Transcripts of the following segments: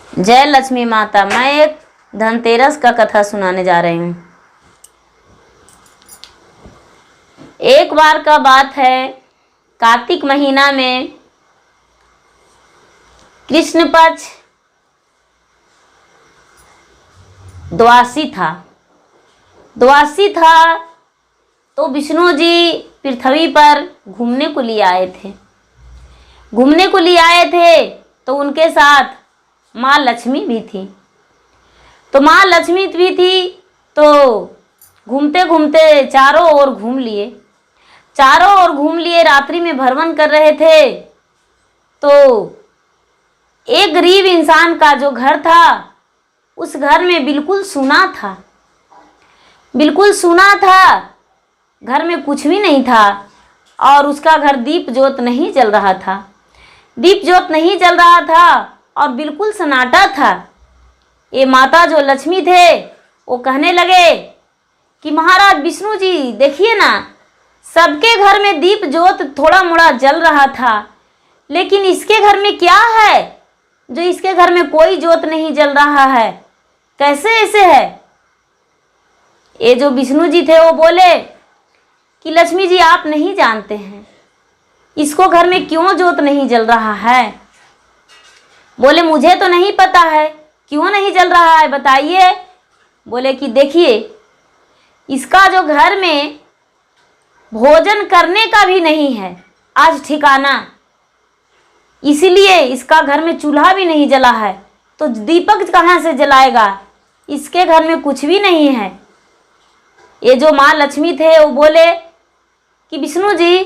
जय लक्ष्मी माता। मैं एक धनतेरस का कथा सुनाने जा रही हूँ। एक बार का बात है, कार्तिक महीना में कृष्ण पक्ष द्वादशी था तो विष्णु जी पृथ्वी पर घूमने को लिए आए थे तो उनके साथ माँ लक्ष्मी भी थी। तो घूमते घूमते चारों ओर घूम लिए रात्रि में भ्रमण कर रहे थे तो एक गरीब इंसान का जो घर था उस घर में बिल्कुल सूना था। घर में कुछ भी नहीं था और उसका घर दीप जोत नहीं जल रहा था और बिल्कुल सन्नाटा था। ये माता जो लक्ष्मी थे वो कहने लगे कि महाराज विष्णु जी देखिए ना, सबके घर में दीप जोत थोड़ा मोड़ा जल रहा था, लेकिन इसके घर में क्या है जो इसके घर में कोई जोत नहीं जल रहा है, कैसे ऐसे है। ये जो विष्णु जी थे वो बोले कि लक्ष्मी जी आप नहीं जानते हैं इसको घर में क्यों जोत नहीं जल रहा है। बोले मुझे तो नहीं पता है क्यों नहीं जल रहा है, बताइए। बोले कि देखिए इसका जो घर में भोजन करने का भी नहीं है आज ठिकाना, इसलिए इसका घर में चूल्हा भी नहीं जला है तो दीपक कहाँ से जलाएगा, इसके घर में कुछ भी नहीं है। ये जो माँ लक्ष्मी थे वो बोले कि विष्णु जी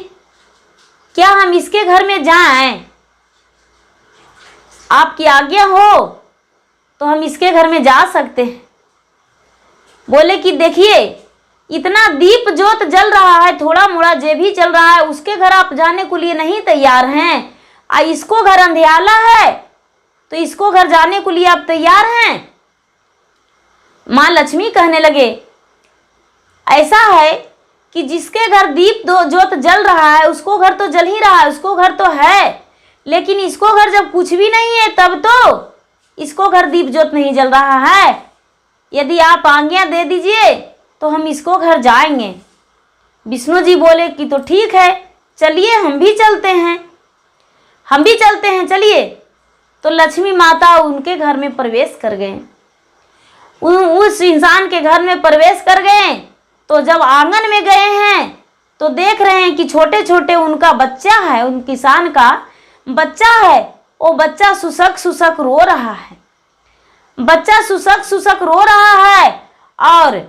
क्या हम इसके घर में जाएं, आपकी आज्ञा हो तो हम इसके घर में जा सकते हैं। बोले कि देखिए इतना दीप जोत जल रहा है, थोड़ा मोड़ा जे भी चल रहा है, उसके घर आप जाने को लिए नहीं तैयार हैं। इसको घर अंधियाला है तो इसको घर जाने को लिए आप तैयार हैं। माँ लक्ष्मी कहने लगे ऐसा है कि जिसके घर दीप जोत जल रहा है उसको घर तो जल ही रहा है, उसको घर तो है, लेकिन इसको घर जब कुछ भी नहीं है तब तो इसको घर दीप जोत नहीं जल रहा है। यदि आप आज्ञा दे दीजिए तो हम इसको घर जाएंगे। विष्णु जी बोले कि तो ठीक है, चलिए हम भी चलते हैं चलिए। तो लक्ष्मी माता उनके घर में प्रवेश कर गए, उस इंसान के घर में प्रवेश कर गए। तो जब आंगन में गए हैं तो देख रहे हैं कि छोटे छोटे उनका बच्चा है, उन किसान का बच्चा है, वो बच्चा सुसक रो रहा है। बच्चा सुसक रो रहा है और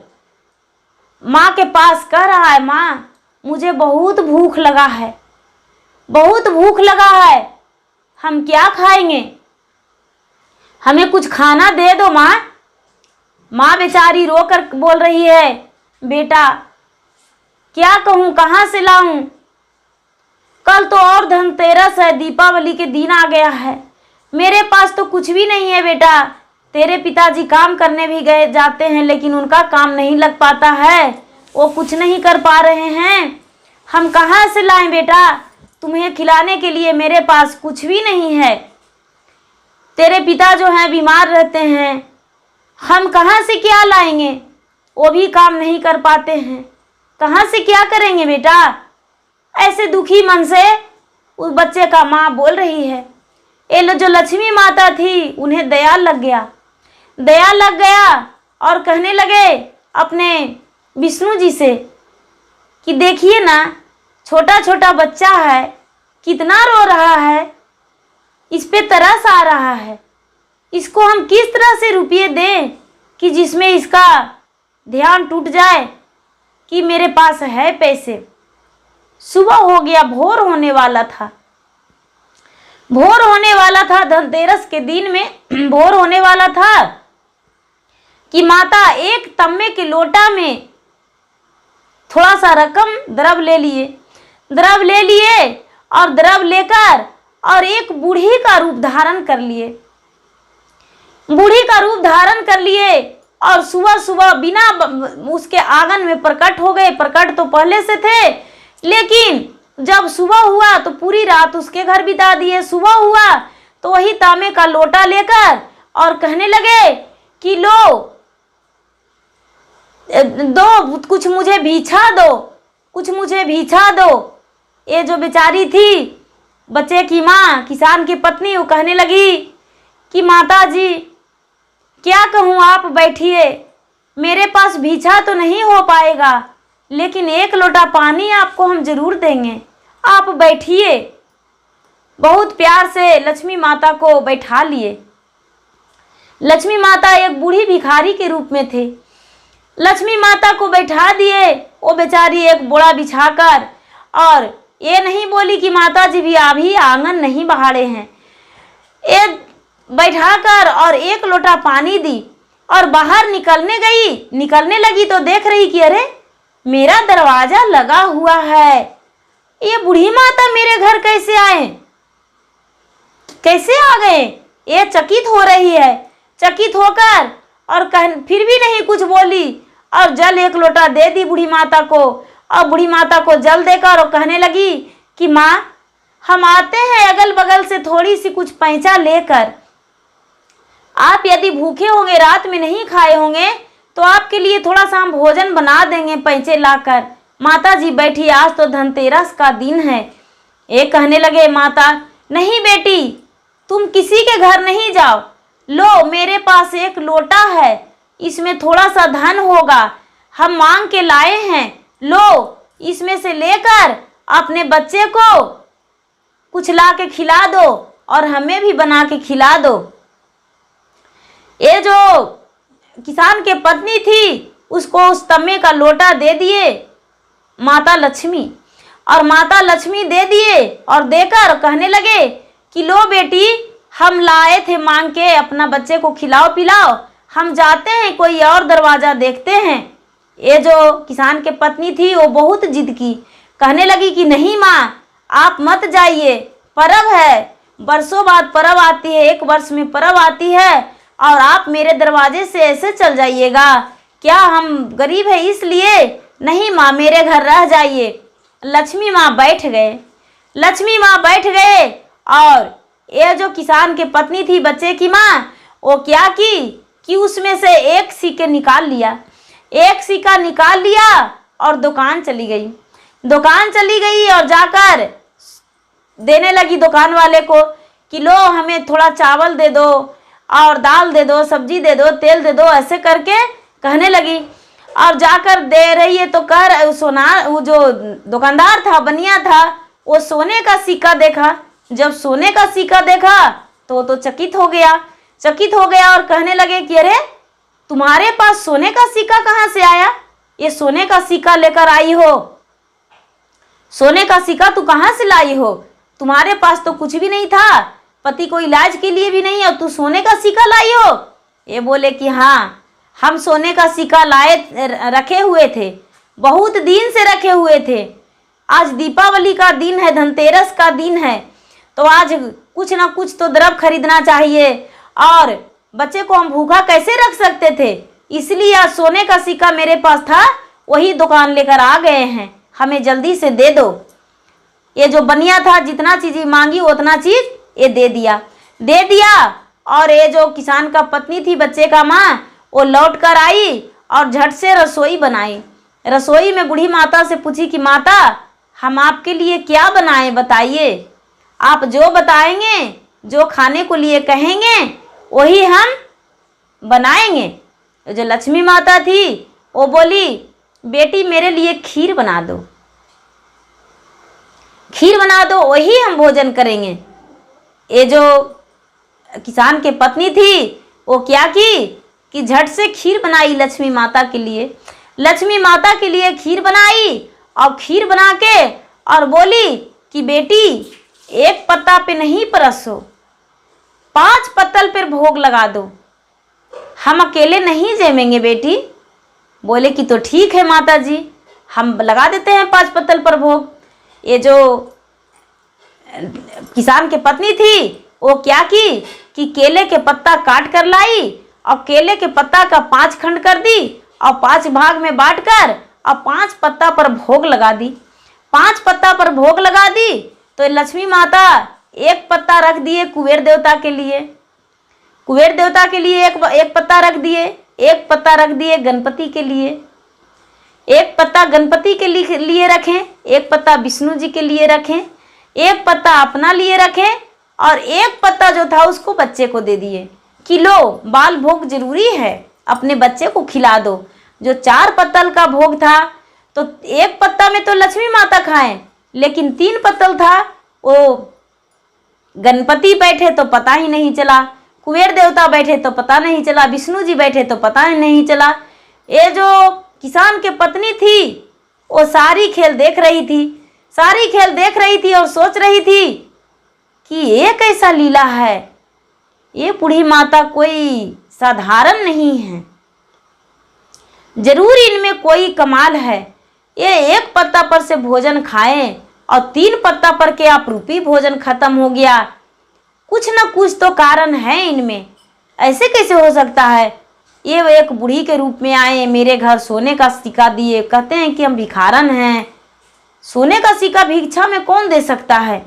माँ के पास कह रहा है माँ मुझे बहुत भूख लगा है, हम क्या खाएंगे, हमें कुछ खाना दे दो माँ। माँ बेचारी रोकर बोल रही है बेटा क्या कहूँ, कहाँ से लाऊं, कल तो और धनतेरस है, दीपावली के दिन आ गया है, मेरे पास तो कुछ भी नहीं है बेटा। तेरे पिताजी काम करने भी जाते हैं लेकिन उनका काम नहीं लग पाता है, वो कुछ नहीं कर पा रहे हैं, हम कहाँ से लाएं बेटा, तुम्हें खिलाने के लिए मेरे पास कुछ भी नहीं है। तेरे पिता जो हैं बीमार रहते हैं, हम कहाँ से क्या लाएंगे, वो भी काम नहीं कर पाते हैं, कहाँ से क्या करेंगे बेटा। ऐसे दुखी मन से उस बच्चे का माँ बोल रही है। ये जो लक्ष्मी माता थी उन्हें दया लग गया और कहने लगे अपने विष्णु जी से कि देखिए ना छोटा छोटा बच्चा है, कितना रो रहा है, इस पे तरस आ रहा है, इसको हम किस तरह से रुपये दें कि जिसमें इसका ध्यान टूट जाए कि मेरे पास है पैसे। सुबह हो गया, भोर होने वाला था धनतेरस के दिन में भोर होने वाला था कि माता एक तम्मे के लोटा में थोड़ा सा रकम द्रव ले लिए और द्रव लेकर और एक बूढ़ी का रूप धारण कर लिए और सुबह बिना उसके आंगन में प्रकट हो गए। प्रकट तो पहले से थे लेकिन जब सुबह हुआ तो पूरी रात उसके घर बिता दिए। सुबह हुआ तो वही तांबे का लोटा लेकर और कहने लगे कि लो दो, कुछ मुझे भिक्षा दो, कुछ मुझे भिक्षा दो। ये जो बेचारी थी बच्चे की माँ, किसान की पत्नी, वो कहने लगी कि माता जी क्या कहूँ, आप बैठिए, मेरे पास भिक्षा तो नहीं हो पाएगा, लेकिन एक लोटा पानी आपको हम जरूर देंगे, आप बैठिए। बहुत प्यार से लक्ष्मी माता को बैठा लिए। लक्ष्मी माता एक बूढ़ी भिखारी के रूप में थे। लक्ष्मी माता को बैठा दिए। वो बेचारी एक बोरा बिछाकर, और ये नहीं बोली कि माता जी भी अभी आंगन नहीं बहारे हैं। एक बैठाकर और एक लोटा पानी दी और बाहर निकलने लगी तो देख रही कि अरे मेरा दरवाजा लगा हुआ है, ये बूढ़ी माता मेरे घर कैसे आए, कैसे आ गए? ये चकित हो रही है। चकित होकर और फिर भी नहीं कुछ बोली और जल एक लोटा दे दी बूढ़ी माता को। और बूढ़ी माता को जल देकर और कहने लगी कि माँ, हम आते हैं अगल बगल से थोड़ी सी कुछ पैंचा लेकर, आप यदि भूखे होंगे, रात में नहीं खाए होंगे, तो आपके लिए थोड़ा सा हम भोजन बना देंगे पैंचे लाकर। माता जी बैठी, आज तो धनतेरस का दिन है। एक कहने लगे माता, नहीं बेटी, तुम किसी के घर नहीं जाओ, लो मेरे पास एक लोटा है, इसमें थोड़ा सा धन होगा, हम मांग के लाए हैं, लो इसमें से लेकर अपने बच्चे को कुछ ला के खिला दो और हमें भी बना के खिला दो। ये जो किसान के पत्नी थी उसको उस तम्मे का लोटा दे दिए माता लक्ष्मी, और माता लक्ष्मी दे दिए और देकर कहने लगे कि लो बेटी, हम लाए थे मांग के, अपना बच्चे को खिलाओ पिलाओ, हम जाते हैं, कोई और दरवाज़ा देखते हैं। ये जो किसान के पत्नी थी वो बहुत जिद की, कहने लगी कि नहीं माँ, आप मत जाइए, पर्व है, बरसों बाद पर्व आती है, एक वर्ष में पर्व आती है, और आप मेरे दरवाजे से ऐसे चल जाइएगा, क्या हम गरीब है इसलिए? नहीं माँ, मेरे घर रह जाइए। लक्ष्मी माँ बैठ गए। लक्ष्मी माँ बैठ गए और ये जो किसान के पत्नी थी बच्चे की माँ, वो क्या की कि उसमें से एक सिक्का निकाल लिया, एक सिक्का निकाल लिया और दुकान चली गई। दुकान चली गई और जाकर देने लगी दुकान वाले को कि लो हमें थोड़ा चावल दे दो और दाल दे दो, सब्जी दे दो, तेल दे दो, ऐसे करके कहने लगी। और जाकर दे रही है तो कह रहा, वो जो दुकानदार था, बनिया था, वो सोने का सिक्का देखा। जब सोने का सिक्का देखा तो चकित हो गया। चकित हो गया और कहने लगे कि अरे तुम्हारे पास सोने का सिक्का कहाँ से आया? ये सोने का सिक्का लेकर आई हो, सोने का सिक्का तू कहाँ से लाई हो? तुम्हारे पास तो कुछ भी नहीं था, पति को इलाज के लिए भी नहीं, और तू सोने का सिक्का लाई हो? ये बोले कि हाँ, हम सोने का सिक्का लाए रखे हुए थे, बहुत दिन से रखे हुए थे। आज दीपावली का दिन है, धनतेरस का दिन है, तो आज कुछ ना कुछ तो द्रव्य खरीदना चाहिए, और बच्चे को हम भूखा कैसे रख सकते थे, इसलिए आज सोने का सिक्का मेरे पास था, वही दुकान लेकर आ गए हैं, हमें जल्दी से दे दो। ये जो बनिया था जितना चीज़ मांगी उतना चीज़ ये दे दिया। और ये जो किसान का पत्नी थी बच्चे का माँ, वो लौट कर आई और झट से रसोई बनाई। रसोई में बूढ़ी माता से पूछी कि माता, हम आपके लिए क्या बनाएं, बताइए। आप जो बताएंगे, जो खाने को लिए कहेंगे, वही हम बनाएंगे। जो लक्ष्मी माता थी वो बोली, बेटी मेरे लिए खीर बना दो, खीर बना दो, वही हम भोजन करेंगे। ये जो किसान के पत्नी थी वो क्या की कि झट से खीर बनाई लक्ष्मी माता के लिए। लक्ष्मी माता के लिए खीर बनाई और खीर बना के और बोली कि बेटी एक पत्ता पे नहीं परसो, 5 पत्तल पर भोग लगा दो, हम अकेले नहीं जमेंगे बेटी। बोले कि तो ठीक है माता जी, हम लगा देते हैं 5 पत्तल पर भोग। ये जो किसान के पत्नी थी वो क्या की कि केले के पत्ता काट कर लाई और केले के पत्ता का 5 खंड कर दी और 5 भाग में बांटकर और 5 पत्ता पर भोग लगा दी। 5 पत्ता पर भोग लगा दी तो लक्ष्मी माता एक पत्ता रख दिए कुबेर देवता के लिए, कुबेर देवता के लिए एक पत्ता रख दिए, एक पत्ता रख दिए गणपति के लिए, एक पत्ता गणपति के लिए रखें, एक पत्ता विष्णु जी के लिए रखें, एक पत्ता अपना लिए रखें और एक पत्ता जो था उसको बच्चे को दे दिए कि लो बाल भोग जरूरी है, अपने बच्चे को खिला दो। जो 4 पत्तल का भोग था तो एक पत्ता में तो लक्ष्मी माता खाएं, लेकिन 3 पत्तल था वो गणपति बैठे तो पता ही नहीं चला, कुबेर देवता बैठे तो पता नहीं चला, विष्णु जी बैठे तो पता ही नहीं चला। ये जो किसान के पत्नी थी वो सारी खेल देख रही थी, सारी खेल देख रही थी और सोच रही थी कि ये कैसा लीला है, ये बूढ़ी माता कोई साधारण नहीं है, जरूर इनमें कोई कमाल है। ये एक पत्ता पर से भोजन खाएं और 3 पत्ता पर के अपरूपी भोजन खत्म हो गया, कुछ ना कुछ तो कारण है इनमें, ऐसे कैसे हो सकता है। ये एक बूढ़ी के रूप में आए, मेरे घर सोने का सिक्का दिए, कहते हैं कि हम भिखारन हैं, सोने का सिक्का भिक्षा में कौन दे सकता है।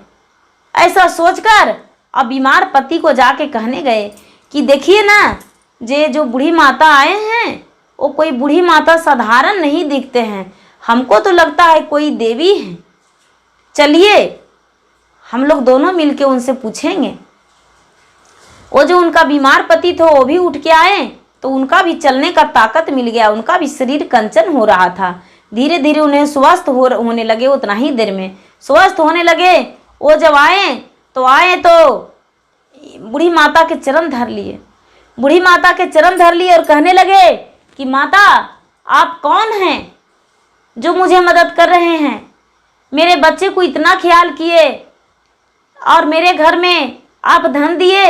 ऐसा सोचकर अब बीमार पति को जाके कहने गए कि देखिए ना, ये जो बूढ़ी माता आए हैं वो कोई बूढ़ी माता साधारण नहीं दिखते हैं, हमको तो लगता है कोई देवी है, चलिए हम लोग दोनों मिलके उनसे पूछेंगे। वो जो उनका बीमार पति थे वो भी उठ के आए तो उनका भी चलने का ताकत मिल गया, उनका भी शरीर कंचन हो रहा था, धीरे धीरे उन्हें स्वस्थ होने लगे, उतना ही देर में स्वस्थ होने लगे। वो जब आए तो बूढ़ी माता के चरण धर लिए, बूढ़ी माता के चरण धर लिए और कहने लगे कि माता आप कौन हैं जो मुझे मदद कर रहे हैं, मेरे बच्चे को इतना ख्याल किए और मेरे घर में आप धन दिए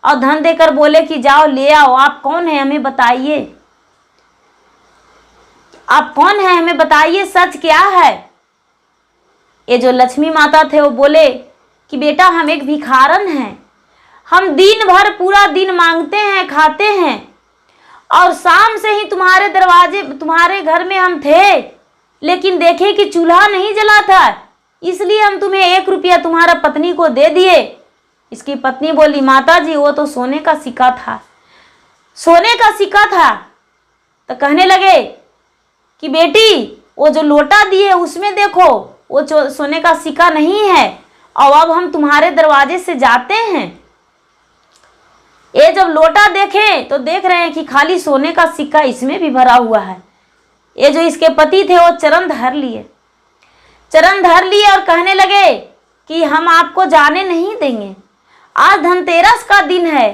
और धन देकर बोले कि जाओ ले आओ, आप कौन हैं हमें बताइए, आप कौन हैं हमें बताइए, सच क्या है। ये जो लक्ष्मी माता थे वो बोले कि बेटा हम एक भिखारन हैं, हम दिन भर पूरा दिन मांगते हैं खाते हैं और शाम से ही तुम्हारे घर में हम थे, लेकिन देखे कि चूल्हा नहीं जला था, इसलिए हम तुम्हें 1 रुपया तुम्हारा पत्नी को दे दिए। इसकी पत्नी बोली माता जी वो तो सोने का सिक्का था, सोने का सिक्का था। तो कहने लगे कि बेटी वो जो लोटा दिए उसमें देखो वो जो सोने का सिक्का नहीं है, और अब हम तुम्हारे दरवाजे से जाते हैं। ये जब लोटा देखे तो देख रहे हैं कि खाली सोने का सिक्का इसमें भी भरा हुआ है। ये जो इसके पति थे वो चरण धर लिए, चरण धर लिए और कहने लगे कि हम आपको जाने नहीं देंगे, आज धनतेरस का दिन है,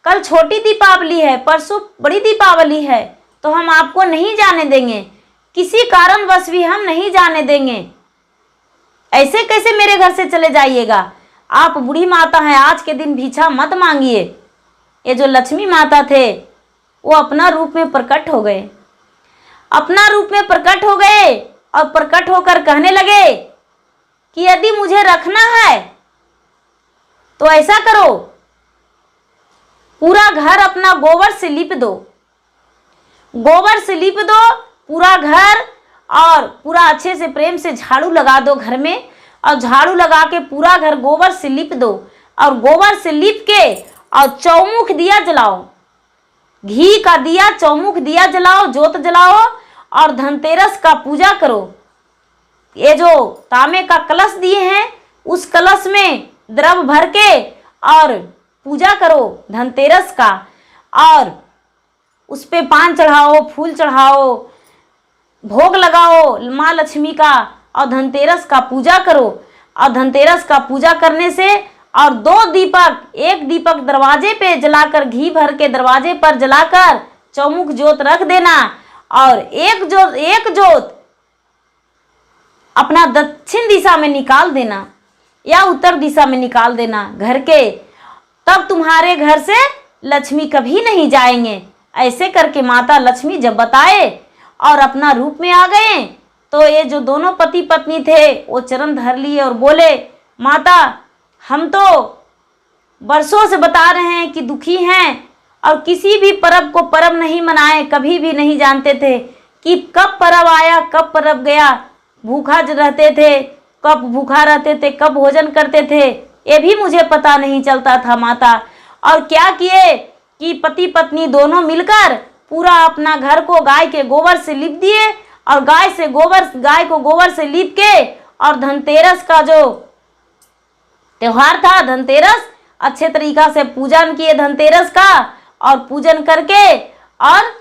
कल छोटी दीपावली है, परसों बड़ी दीपावली है, तो हम आपको नहीं जाने देंगे, किसी कारणवश भी हम नहीं जाने देंगे। ऐसे कैसे मेरे घर से चले जाइएगा, आप बूढ़ी माता हैं, आज के दिन भिक्षा मत मांगिए। ये जो लक्ष्मी माता थे वो अपना रूप में प्रकट हो गए, अपना रूप में प्रकट हो गए और प्रकट होकर कहने लगे कि यदि मुझे रखना है तो ऐसा करो, पूरा घर अपना गोबर से लीप दो, गोबर से लीप दो पूरा घर, और पूरा अच्छे से प्रेम से झाड़ू लगा दो घर में, और झाड़ू लगा के पूरा घर गोबर से लीप दो, और गोबर से लीप के और चौमुख दिया जलाओ, घी का दिया चौमुख दिया जलाओ, जोत जलाओ और धनतेरस का पूजा करो। ये जो तांबे का कलश दिए हैं उस कलश में द्रव भर के और पूजा करो धनतेरस का, और उस पे पान चढ़ाओ, फूल चढ़ाओ, भोग लगाओ माँ लक्ष्मी का, और धनतेरस का पूजा करो। और धनतेरस का पूजा करने से और 2 दीपक, एक दीपक दरवाजे पे जलाकर, घी भर के दरवाजे पर जलाकर चौमुख जोत रख देना, और एक जोत अपना दक्षिण दिशा में निकाल देना या उत्तर दिशा में निकाल देना घर के, तब तुम्हारे घर से लक्ष्मी कभी नहीं जाएंगे। ऐसे करके माता लक्ष्मी जब बताए और अपना रूप में आ गए तो ये जो दोनों पति पत्नी थे वो चरण धर लिए और बोले माता हम तो बरसों से बता रहे हैं कि दुखी हैं और किसी भी पर्व को पर्व नहीं मनाए, कभी भी नहीं जानते थे कि कब पर्व आया कब पर्व गया, भूखा रहते थे कब भूखा रहते थे, कब भोजन करते थे, ये भी मुझे पता नहीं चलता था माता। और क्या किए कि पति पत्नी दोनों मिलकर पूरा अपना घर को गाय के गोबर से लीप दिए और गाय को गोबर से लीप के और धनतेरस का जो त्योहार था धनतेरस अच्छे तरीका से पूजन किए धनतेरस का और पूजन करके और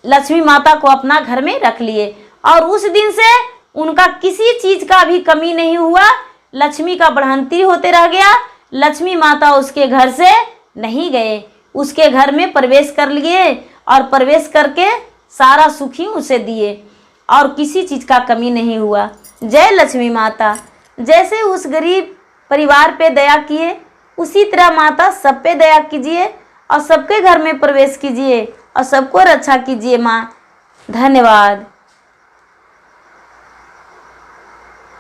लक्ष्मी माता को अपना घर में रख लिए और उस दिन से उनका किसी चीज का भी कमी नहीं हुआ। लक्ष्मी का बढ़ंती होते रह गया। लक्ष्मी माता उसके घर से नहीं गए, उसके घर में प्रवेश कर लिए और प्रवेश करके सारा सुख ही उसे दिए और किसी चीज का कमी नहीं हुआ। जय लक्ष्मी माता। जैसे उस गरीब परिवार पे दया किए उसी तरह माता सब पे दया कीजिए और सबके घर में प्रवेश कीजिए और सबको रक्षा कीजिए माँ। धन्यवाद।